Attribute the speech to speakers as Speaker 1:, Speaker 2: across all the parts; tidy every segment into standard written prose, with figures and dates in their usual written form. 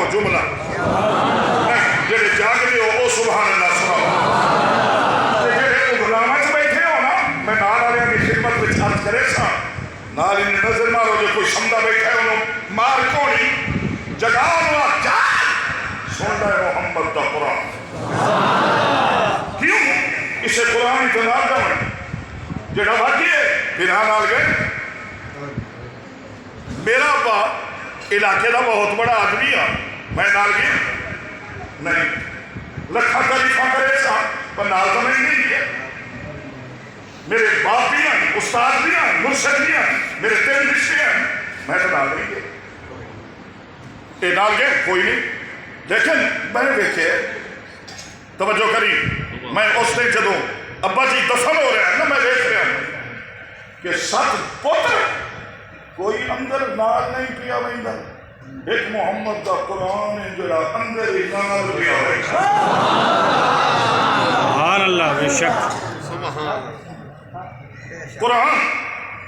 Speaker 1: سناؤ جملہ جڑے جاگتے ہو وہ سبحان اللہ سناؤ جڑے غلاماں چ بیٹھے ہو نا میں نال والے کی خدمت وچ عرض کرے سا نال ان نظر مارو جو کوئی سمجھا بیٹھا ہے انہوں مار کونی جگہ ہوا جا سن لے محمد دا قرآن کیوں اسے قرآن اتنال جاؤں جڑا بھاگی ہے پھر ہاں نال گئے میرا ابا علاقے دا بہت بڑا آدمی ہے میں نال گیا نہیں لکھا تعریفہ کرے سا پر نال تو نہیں گیا میرے باپ بھی ہیں استاد بھی ہیں مرشد بھی ہیں میرے 3 رشتے ہیں میں تو نال نہیں گیا اے نال گئے کوئی نہیں لیکن میں نے دیکھے توجہ کری میں اس دن جدوں ابا جی دفن ہو رہے ہیں نا میں دیکھ رہا ہوں کہ 7 پتر کوئی اندر نال نہیں پیا ویندا ایک محمد دا قرآن ہے جڑا اندر ہی نال پیا ویندا
Speaker 2: سبحان اللہ بے شک
Speaker 3: سبحان
Speaker 1: قرآن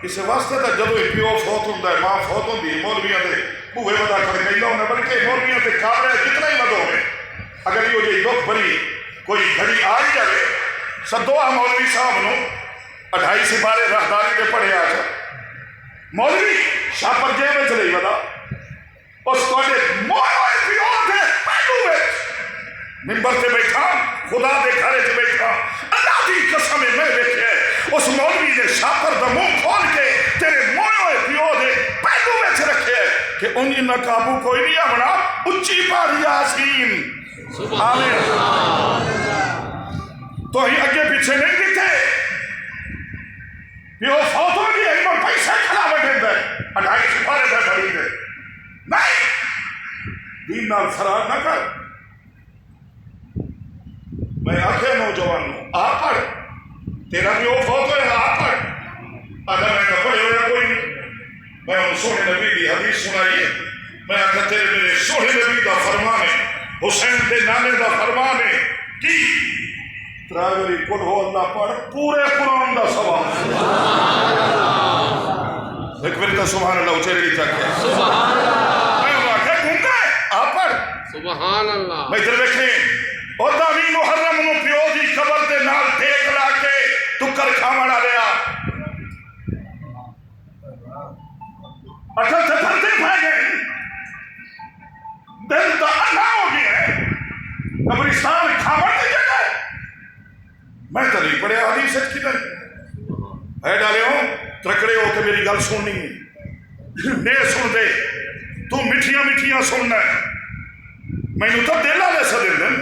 Speaker 1: اس واسطے تا جدو پیو فوت ہوندا ہے ماں فوت ہوندی ہے مولویاں دے بوہے بتا کھڑکائیدا ہوندا بلکہ مولویاں تے کابڑے کتنا ہی مدد ہوے اگر یہ جی دکھ بھری کوئی گھڑی آ ہی جائے سدو آ مولوی صاحب نو 28 سپارے راہداری دے پڑھے آ جا مولوی شاپر جے میں چلے بدا اس کوڑے موئے پیو دے پہلو میں منبر تے بیٹھا خدا دے گھرے تے بیٹھا اللہ دی قسم میں بیٹھے اس مولوی نے شاپر دا منہ کھول کے تیرے موئے پیو دے پہلو میں رکھے کہ انہیں نہ قابو کوئی نہیں آمنا اچھی پاری یاسین آمین تو ہی اگے پیچھے نہیں دیتے پیو فوت ہو گئی ایک بار پیسے کھلا بیٹھے دے 28 سپارے دے بڑی دے نہیں دین نال فرار نہ کر میں آکھے نوجوان آ پڑھ تیرا پیو فوت ہوئے آ پڑھ اگر میں نہ پڑھے ہوئے کوئی نہیں میں ان سونے نبی کی حدیث سنائی ہے میں آکھا تیرے میرے سونے نبی دا فرمان ہے حسین دے نانے دا فرمان ہے کی تراغری کل ہو اللہ پڑھ پورے قرآن دا سوال ایک بری تا سبحان اللہ اچھے رہی چاکے
Speaker 3: سبحان اللہ
Speaker 1: میں انہوں آکھا گھنگا ہے آپ پڑھ
Speaker 3: سبحان اللہ
Speaker 1: میں ادھر دیکھیں اور داوی محرم انہوں پیو دی قبر دے نال دیکھ لا کے تکر کھامڑا لیا اٹھل سے پھرتے پھائے گئے دل تو انہا ہو گیا ہے قبرستان کھامڑ دی جگہ ہے میں تو نہیں پڑھے حدیث کی نہیں ہے ڈالے ہوں ترکڑے ہو کہ میری گل سننی ہے نہیں سن دے تو مٹھیاں مٹھیاں سننا ہے میں نے تو دل آلے سے دل دن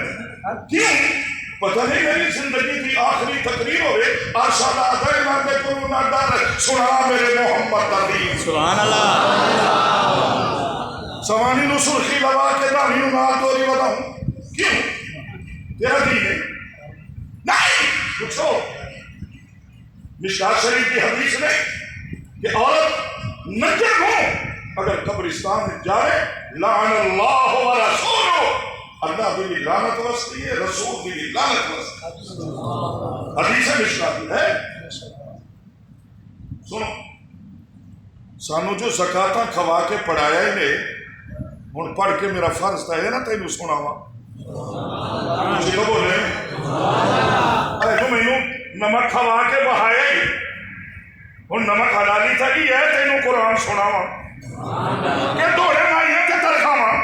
Speaker 1: کیوں پتہ نہیں میری زندگی کی آخری تقریر ہوئے آشادہ دے نہ دے کرو نہ ڈر سنا میرے محمد دا دین
Speaker 2: سبحان اللہ
Speaker 1: سوانی نو سرخی لوا کے دانی نو نال دوری بتاؤں کیوں تیرا دین ہے نہیں پوچھو مشکات شریف کی حدیث میں کہ عورت نجر ہو اگر قبرستان میں جائے لعن اللہ و رسولو اللہ بھی لعنت وستی ہے رسول بھی لعنت وستی حدیث مشکات ہے سنو سانو جو زکاتاں کھوا کے پڑھایا ہی نے ہن پڑھ کے میرا فرض تھا ہے نا تینوں سناواں مجھے تو بولے ارے تو مینوں نمک کھوا کے بہایا ہی ہن نمک حلالی تھا ہی ہے تینوں قرآن سناواں کہ دوڑے مائیاں تے ترخاواں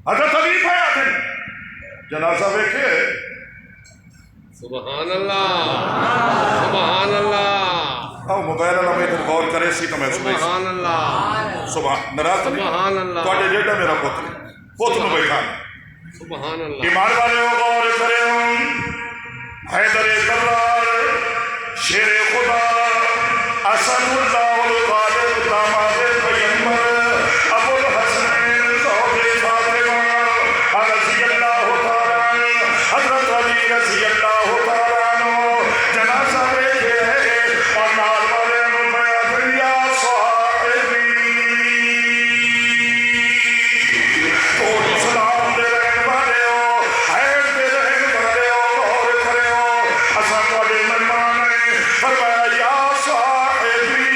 Speaker 1: حضرت علی پہ آتے جنازہ دیکھے
Speaker 3: سبحان اللہ سبحان اللہ
Speaker 1: آؤ موبائل اللہ میں غور کرے سی تو میں
Speaker 3: سبحان اللہ
Speaker 1: سبحان نراز
Speaker 3: سبحان اللہ
Speaker 1: تو آجے جیٹا میرا پتر پتر میں بیٹھا
Speaker 3: سبحان اللہ
Speaker 1: ایمان والے ہو غور کرے ہوں حیدر کرار شیر خدا اسد اللہ الغالب داماد پیمبر ابو الحسنین زہر فاطمہ رضی اللہ تعالی حضرت علی رضی اللہ تعالی جنازہ دیکھے اور نال والے میں دنیا صاحبی تو سلام دے رہنے والے ہو حیر دے رہنے والے ہو غور کرے ہو اساں تواڈے مہمان ہیں فرمایا یا صاحبی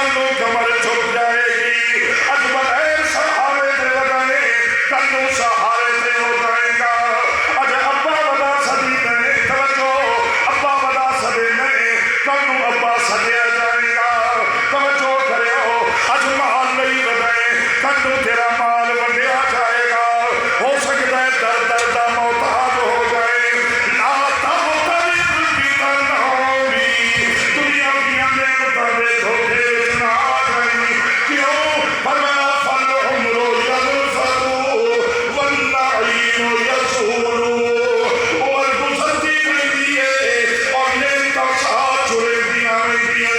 Speaker 1: کلو کمر جھک جائے گی اج بغیر سہارے دے لگائے کلو سہارے دے ہو جائے گا اج ابا ودا سدی نے توجہ ابا ودا سدے نے کلو ابا سدیا جائے گا توجہ کریو اج مال نہیں ودائے کلو تیرا مال ونڈیا جائے گا ہو سکتا ہے در در دا محتاج ہو جائے لا تب تبر بھی تنہوری دنیا کی نعمتوں دے دھوکے نہ آ جائیں کیوں فرمایا فلہم یلفظوا والنعیم یزول عمر گزرتی رہتی ہے اور نعمتاں ساتھ چھڑے دیاں رہتیاں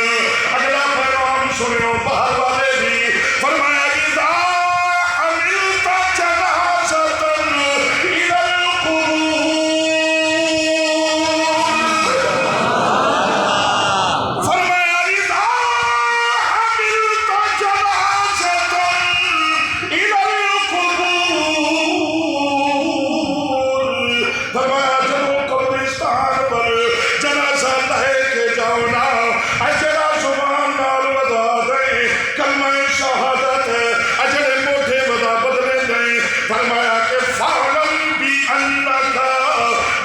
Speaker 1: اگلا پیغام سنو باہر والے بھی فرمایا اذا حملت جنازة إلى القبور فرمایا اذا حملت جنازة إلى القبور فرمایا جب قبرستان پر جنازہ لے کے جاؤ نا اجڑا زبان نال ودا دے کلمہ شہادت اجڑے موٹے ودا بدلے دے فرمایا کہ فعلم بأنک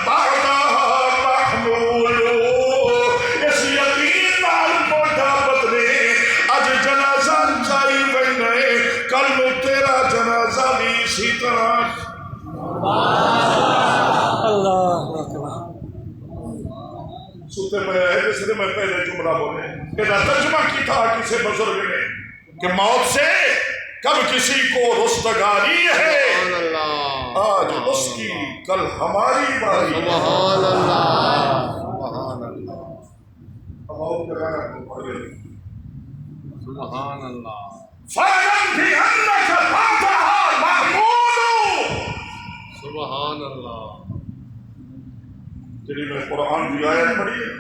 Speaker 1: بعدها محمول اس یقین نال موٹا بدلے اج جنازہ چائی بنے کل نو تیرا جنازہ بھی اسی طرح
Speaker 2: اللہ اکبر
Speaker 1: سوتے پہ ہے جس نے میں پہلے جملہ بولے کہ ترجمہ کی تھا کسی بزرگ نے کہ موت سے کب کسی کو رستگاری ہے
Speaker 3: سبحان اللہ
Speaker 1: آج اس کی کل ہماری باری
Speaker 3: سبحان اللہ سبحان اللہ سبحان اللہ
Speaker 1: فَعْلَمْ بِأَنَّكَ بَعْدَهَا مَحْمُولُ
Speaker 3: سبحان اللہ
Speaker 1: جنہی میں قرآن دی آیت پڑھی ہے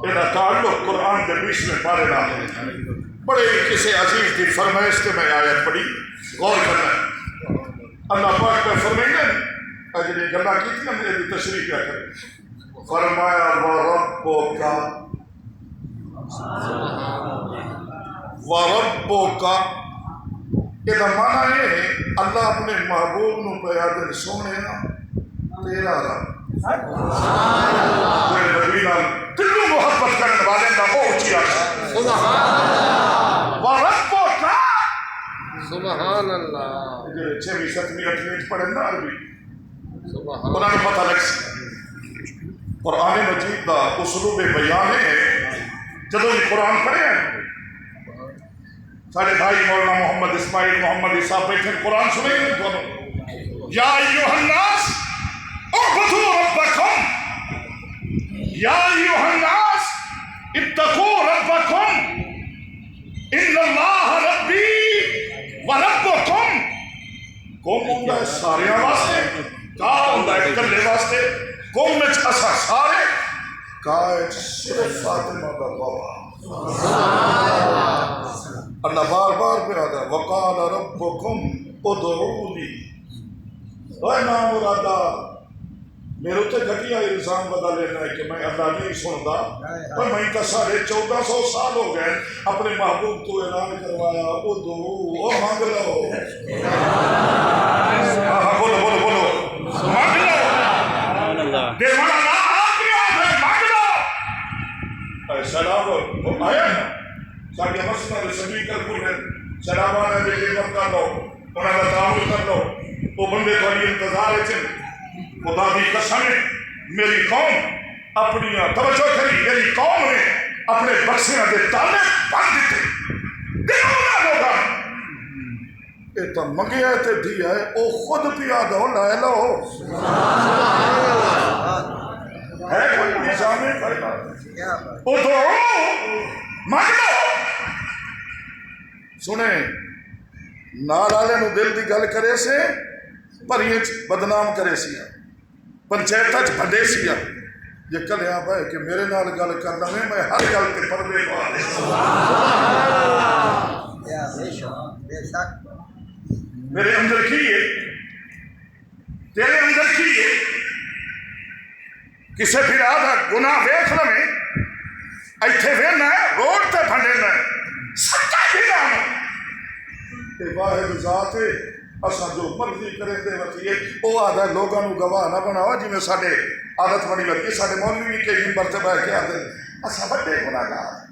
Speaker 1: اینا تعلق قرآن کے 20 پارے نام ہے بڑے کسی عزیز کی فرمائش کے میں آیت پڑھی غور کرنا ہے اللہ پاک کا فرمائیں گے اجلی گلہ کی تھی ہم نے بھی تشریح کیا کریں فرمایا وَرَبُّكَ وَرَبُّكَ یہ معنی ہے اللہ اپنے محبوب نو پیادر سونے نا تیرا رب تیرے نبی نال دلو محبت کرنے والے دا وہ اچھی آشا
Speaker 3: سبحان اللہ
Speaker 1: وَرَبُّكَ
Speaker 3: سبحان اللہ
Speaker 1: جو 6ویں 7ویں 8ویں پڑھیں نا عربی
Speaker 3: سبحان
Speaker 1: انہوں نے پتہ لگ سی قرآن مجید دا اسلوب بیان ہے جدو یہ قرآن پڑھے ہیں سارے بھائی مولانا محمد اسماعیل محمد عیسیٰ بیٹھے قرآن سنیں گے دونوں یا ایوہ الناس اعبدوا ربکم یا ایوہ الناس اتقوا ربکم ان اللہ ربی وربکم قوم ہوندہ ہے سارے واسطے کہا ہوندہ ہے کلے واسطے قوم میں اسا سارے کہا ہے صرف فاطمہ کا بابا اللہ بار بار پہ آدھا وقال ربکم ادعونی اے نام مرادا میرے تے گھٹیا الزام بدا لینا ہے کہ میں اللہ نہیں سنتا اور میں تو 1450 سال ہو گئے اپنے محبوب تو اعلان کروایا ادعو او مانگ لو بولو بولو بولو مانگ لو دیوانا نا آپ ہی آپ ہے مانگ لو سلام آیا نا ساڑھے مسئلہ رسمی کر پور ہے سلام آنے دے خدمت کر لو انہاں کا تعامل کر لو وہ بندے تھوڑی انتظار ہے چل خدا دی قسم ہے میری قوم اپنی توجہ کری میری قوم نے اپنے بخشیاں دے تالے بند دیتے دیکھو نہ ہوگا یہ تو منگیا تے دیا ہے او خود پیا دو لائے لو ہے کوئی نظام فرما او دو مانگ لو سنیں نال والے نو دل دی گل کرے سے پریچ بدنام کرے سیا پنچایت بھڈے سیا یہ کلیا پہ کہ میرے نال گل کرنا میں ہر گل تے پردے پا لے میرے اندر کی ہے تیرے اندر کی ہے کسے پھر آدھا گناہ ویکھ لیں ایتھے وینا ہے روڈ تے بھنڈے نہ سچا دلانا یہ واحد ذات ہے اساں جو مرضی کریں دے وتیے او آدھا لوگاں نو گواہ نہ بناؤ جویں ساڈے عادت بنی لگی ساڈے مولوی کے منبر تے بیٹھ کے آدھے اساں بڑے گناہگار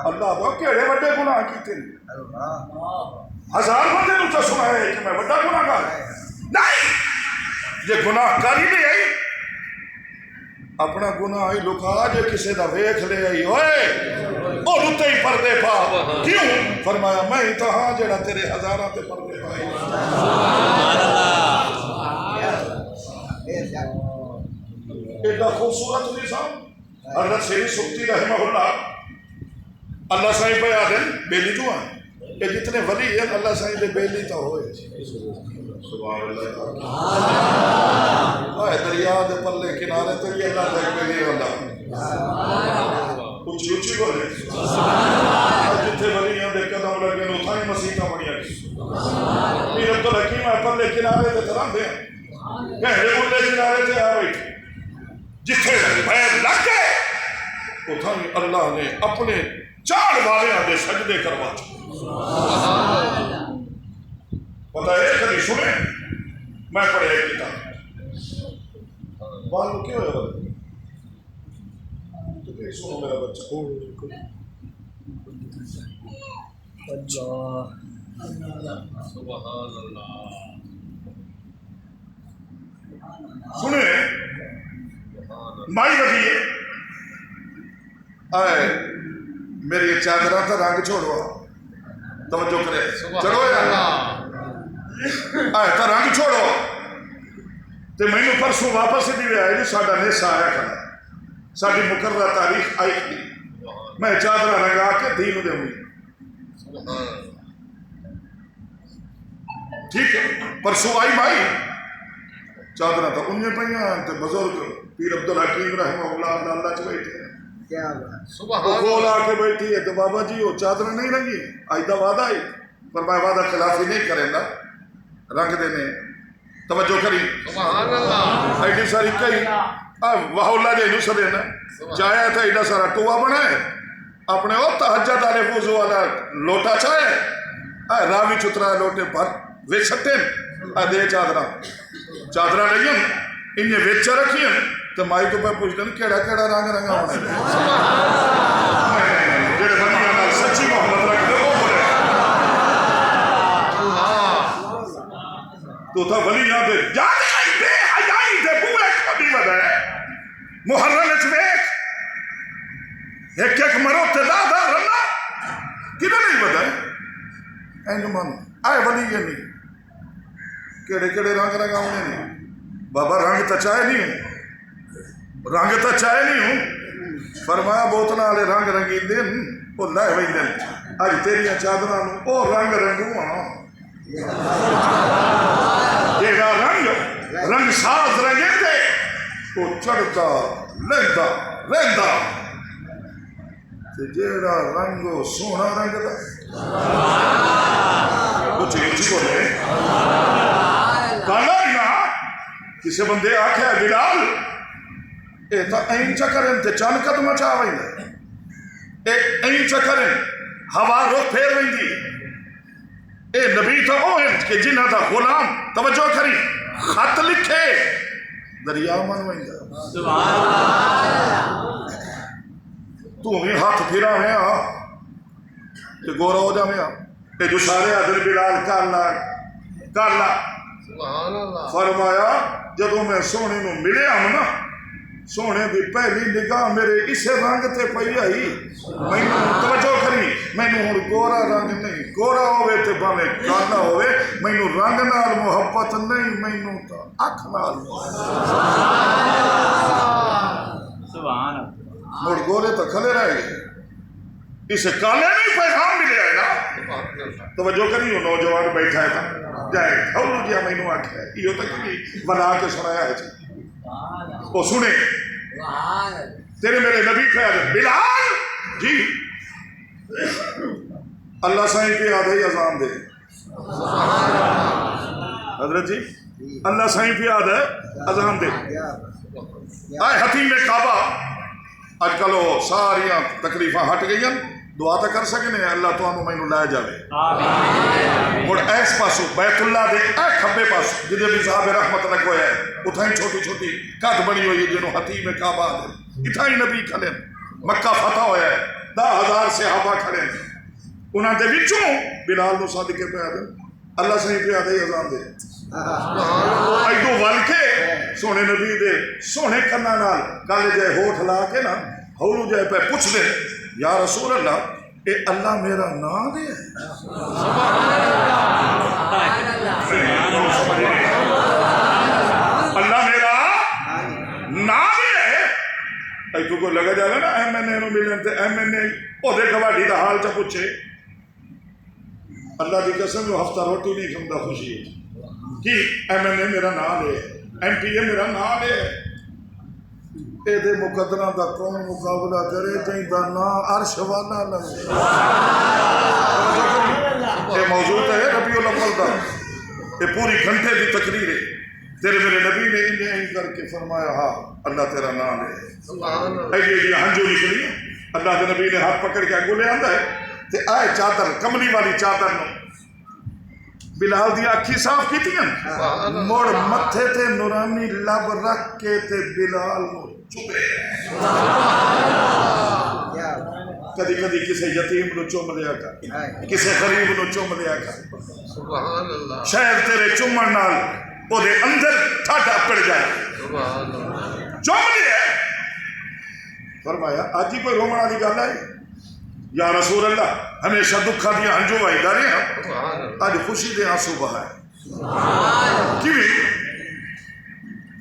Speaker 1: اللہ دو کیڑے بڑے گناہ کیتے ہزار بندے نو تو سنا ہے کہ میں بڑا گناہگار نہیں یہ گناہ کر ہی نہیں آئی اپنا گناہ ہی لکا جے کسے دا ویکھ لے آئی ہوئے او رتے ہی پردے پا کیوں فرمایا میں ہی تو ہاں جڑا تیرے ہزاراں تے پردے پائے ایڈا خوبصورت نظام حضرت سیری سبتی رحمہ اللہ سائیں پہ آدھیں بیلی جو ہیں کہ جتنے ولی ہیں اللہ سائیں دے بیلی تو ہوئے سبحان اللہ آئے دریا دے پلے کنارے تو یہ اللہ دے بیلی والا اچھی اچھی بولے جتنے ولی ہیں دے قدم لگے نو تھائی مسیحہ بڑھیا پیر عبدالحکیم ہے پلے کنارے تے تران دے کہنے پلے کنارے تے آ بیٹھے جتنے پیر لگ گئے اتھائی اللہ نے اپنے چار والے آدھے سجدے کروا پتہ ہے کبھی سنے میں پڑھے ایک کتاب والو کیوں ہے والے تو کہ سنو میرا بچہ
Speaker 3: سبحان اللہ
Speaker 1: سنے مائی بدی ہے آئے میری چادرہ تا رنگ چھوڑوا توجہ کرے چلو یا آئے تا رنگ چھوڑو تے میں نے پرسوں واپس دی آئے جی ساڑھا نیسا آیا کھڑا ساڑھی مقررہ تاریخ آئی کھڑی میں چادرہ رنگا کے دین دے ہوئی ٹھیک ہے پرسوں آئی مائی چادرہ تا انہیں پہیاں تے بزرگ پیر عبدالحکیم رحمہ اللہ اللہ چلے تھے وہ کھول آ کے بیٹھی ہے تو بابا جی وہ چادر نہیں رنگی آج دا وعدہ آئی پر میں وعدہ خلافی نہیں کریں گا رنگ دینے توجہ کری
Speaker 3: سبحان اللہ
Speaker 1: ایڈی ساری کئی واہ اللہ جے نسا دینا چاہے تھا ایڈا سارا ٹوہ بنائے اپنے وہ تحجد آلے فوزو والا لوٹا چاہے راوی چترا لوٹے پر ویچ سکتے ہیں دے چادرہ نہیں انہیں ویچ رکھی ہیں تو مائی تو پہ پوچھتے ہیں کیڑا کیڑا رنگ رنگا ہونے جیڑے بندیاں نال سچی محمد رکھتے وہ بولے تو تھا ولی یہاں دے جانے آئی بے حیائی دے بوئے کبھی بدھائے محرم اچھویک ایک ایک مرو تدادہ رنا کدھے نہیں بدھائے اینجمان آئے ولی یہ نہیں کیڑے کیڑے رنگ رنگا ہونے نہیں بابا رنگ تا چاہے نہیں ہوں رنگ تا چاہے نہیں ہوں فرمایا بوتنا آلے رنگ رنگی دن وہ لائے وہی دن آج تیریاں چادرانوں او رنگ رنگوں تیرا رنگ ساز رنگے دے وہ چڑھتا لہتا رہتا جیڑا رنگو سونا رنگ دا کچھ اچھی بولے کالا ہی نا کسی بندے آکھے ہے بلال اے تا این چکرن تے چند قدمہ چاہ وہیں اے این چکرن ہوا روح پھیر وہیں دی اے نبی تا اوہن کہ جنہ تا غلام توجہ کری خط لکھے دریا من وہیں دا
Speaker 2: سبحان اللہ
Speaker 1: تو بھی ہاتھ پھرا ہے کہ گورا ہو جا میں کہ جو سارے عدل بلال کالا
Speaker 3: سبحان اللہ
Speaker 1: فرمایا جدو میں سونے نو ملے ہم نا سونے دی پہلی نگاہ میرے اسے رنگ تے پئی آئی میں توجہ کری میں ہن گورا رنگ نہیں گورا ہوئے تے بھاویں کالا ہوئے میں رنگ نال محبت نہیں میں تا اکھ نال
Speaker 2: سبحان اللہ
Speaker 1: مڑ گورے تو کھلے رہ گئے اسے کالے نہیں پیغام ملے آئے نا توجہ کری ہوں نوجوان بیٹھا ہے تھا جائے کھولو جیا میں آکھ ہے یہ تک نہیں بنا کے سنایا ہے وہ سنے تیرے میرے نبی خیال بلال جی اللہ سائیں پہ آدھے ہی اذان دے حضرت جی اللہ سائیں پہ آدھے اذان دے آئے حتیم کعبہ آج کل وہ ساریاں تکلیفاں ہٹ گئی ہیں دعا تو کر سکنے اللہ تو مینوں لے جائے
Speaker 2: آمین
Speaker 1: اور اس پاسو بیت اللہ دے اے کھبے پاسو جدے بھی صاحب رحمت لگ ہویا ہے اتھاں ہی چھوٹی چھوٹی کد بنی ہوئی ہے جنہوں حتیم کعبہ دے اتھاں ہی نبی کھڑے مکہ فتح ہویا ہے 10,000 صحابہ کھڑے انہاں دے وچوں بلال نو صدقے پہ دے اللہ صحیح پہ دے اذان دے ایدو ول کے سونے نبی دے سونے کنا نال کالے جائے ہوٹھ لا کے نا ہولو جائے پہ پوچھ دے یا رسول اللہ اے اللہ میرا نام دے اللہ میرا نام دے ایدو کو لگا جائے نا ایم این اے نو ملن تے ایم این اے او دے گواڑی دا حال چا پوچھے اللہ دی قسم جو ہفتہ روٹی نہیں کھمدا خوشی ہے کہ ایم این اے میرا نام لے ایم پی اے میرا نام لے اے دے مقدرہ دا کون مقابلہ کرے جائیں دا نام عرش والا لگے یہ موضوع ہے ربیع الاول دا یہ پوری گھنٹے دی تقریر ہے تیرے میرے نبی نے انہیں کر کے فرمایا ہاں اللہ تیرا نام لے اے یہ ہنجو نکلی اللہ کے نبی نے ہاتھ پکڑ کے اگو لے آندہ ہے تے آئے چادر کملی والی چادر نو بلال دی اکھی صاف کی تھی مڑ متھے تے نورانی لب رکھ کے تے بلال نو چوبے کدی کدی کسے یتیم نو چوم لیا کر کسے غریب نو چوم لیا کر
Speaker 3: سبحان اللہ
Speaker 1: شاید تیرے چومن نال او دے اندر ٹھاٹا پڑ جائے
Speaker 3: سبحان اللہ
Speaker 1: چوم لیا فرمایا آج ہی کوئی رومن والی گل ہے یا رسول اللہ ہمیشہ دکھا دیا ہنجو آئی دارے ہیں آج خوشی دے آنسو بہائے کیویں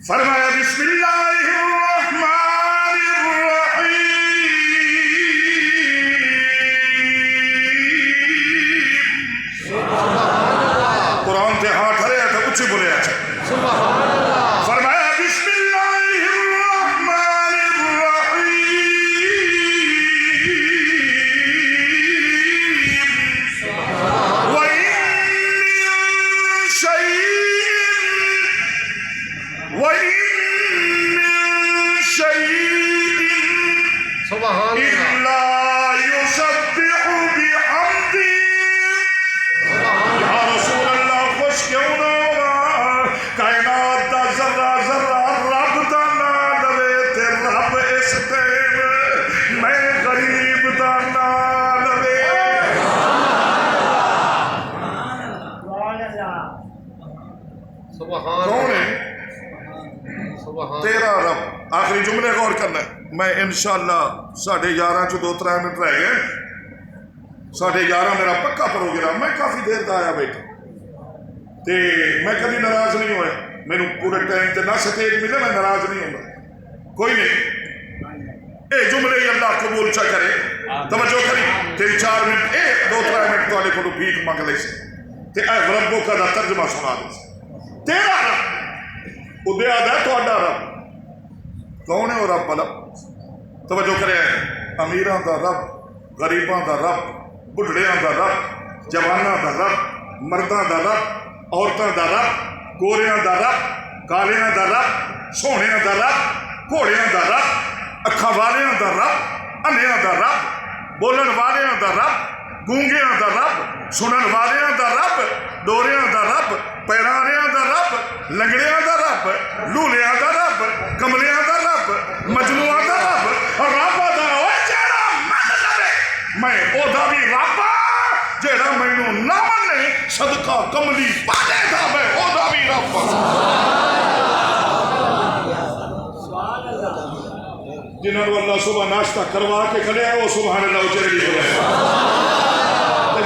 Speaker 1: فرمایا بسم اللہ الرحمن الرحیم قرآن تے ہاتھ ہرے تھا کچھ بولے آچھا فرمایا بسم اللہ الرحمن الرحیم
Speaker 3: سبحان اللہ
Speaker 1: یا رسول اللہ خوش کیوں نہ ہوا کائنات دا ذرہ ذرہ رب دا نا لوے تے رب اس ٹائم میں غریب دا نا لوے کون ہے تیرا رب آخری جملے غور کرنا ہے میں انشاءاللہ 11:30 چو 2-3 منٹ رہ گئے 11:30 میرا پکا پروگرام میں کافی دیر دا آیا بیٹھا تے میں کبھی ناراض نہیں ہوئے میں پورے ٹائم تے نہ سٹیج ملے میں ناراض نہیں ہوں کوئی نہیں اے جملے ہی اللہ قبول چا کرے توجہ کری 3-4 منٹ 2-3 منٹ تو آلے کو بھیک مانگ لے سے تے اے ربوں کا دا ترجمہ سنا دے سے تیرا رب وہ دے آدھا تو آڈا رب کون ہے وہ رب بلا توجہ کرے امیران دا رب غریبان دا رب بڑھڑیاں دا رب جواناں دا رب مرداں دا رب عورتاں دا رب گوریاں دا رب کالیاں دا رب سونیاں دا رب گھوڑیاں دا رب اکھاں والیاں دا رب انیاں دا رب بولن والیاں دا رب گونگیاں دا رب سنن والیاں دا رب ڈوریاں دا رب پیراریاں دا رب لنگڑیاں دا رب لولیاں دا رب کملیاں دا رب مجنوعاں دا رب رب دا اوے جیڑا من لوے میں او دا بھی رب جیڑا مینوں نہ منے صدقہ کملی والے دا میں او دا بھی رب جنہوں نے اللہ صبح ناشتہ کروا کے کھڑے ہیں وہ سبحان اللہ اچھے گی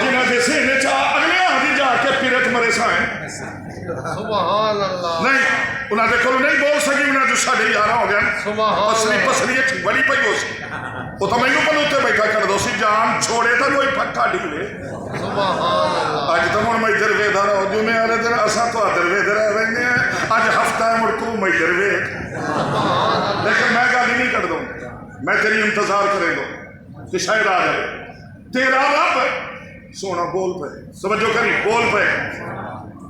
Speaker 1: جنہوں نے سینے چاہ اگلے آدھی جا کے پیرت مرے سائیں
Speaker 3: سبحان اللہ
Speaker 1: نہیں انہوں نے کھولو نہیں بول سکی انہوں نے جو 11:30 ہو گیا پسلی اچھی بڑی پئی ہو سی وہ تو میں نو پلوتے بیٹھا کر دو سی جان چھوڑے تھا کوئی پھٹا ڈھیلے
Speaker 3: سبحان اللہ
Speaker 1: آج تو مڑ میں دروے دھارا ہو جو میں آرے دن اساں تو دروے دھارا رہنے ہیں آج ہفتہ ہے مڑ تو میں دروے لیکن میں گالی نہیں کر دوں میں تیری انتظار کرے دو کہ شاید آ جائے تیرا رب سونا بول پہ سمجھو کری بول پہ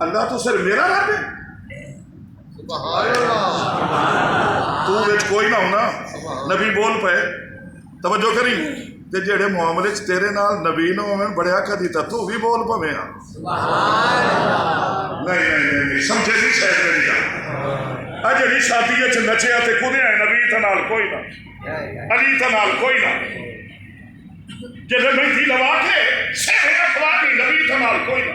Speaker 1: اللہ تو صرف میرا رب ہے
Speaker 3: سبحان اللہ
Speaker 1: تو ویچ کوئی نہ ہونا نبی بول پہ توجہ کری ਤੇ ਜਿਹੜੇ ਮੁਆਮਲੇ 'ਚ ਤੇਰੇ ਨਾਲ ਨਬੀ ਨੂੰ ਹੋਵਣ ਬੜਿਆ ਕਦੀ ਤਾਂ ਤੂੰ ਵੀ ਬੋਲ ਪਵੇਂ ਆ ਨਹੀਂ ਸਮਝੇ ਨਹੀਂ ਸ਼ਾਇਦ ਮੇਰੀ ਗੱਲ ਆ ਜਿਹੜੀ ਸ਼ਾਦੀ 'ਚ ਨੱਚਿਆ ਤੇ ਕੁਦਿਆ ਨਬੀ ਤਾਂ ਨਾਲ ਕੋਈ ਨਾ ਅਲੀ ਤਾਂ ਨਾਲ ਕੋਈ ਨਾ ਜਦੋਂ ਮਹਿੰਦੀ ਲਵਾ ਕੇ ਸਿਰ ਰਖਵਾ ਕੇ ਨਬੀ ਤਾਂ ਨਾਲ ਕੋਈ ਨਾ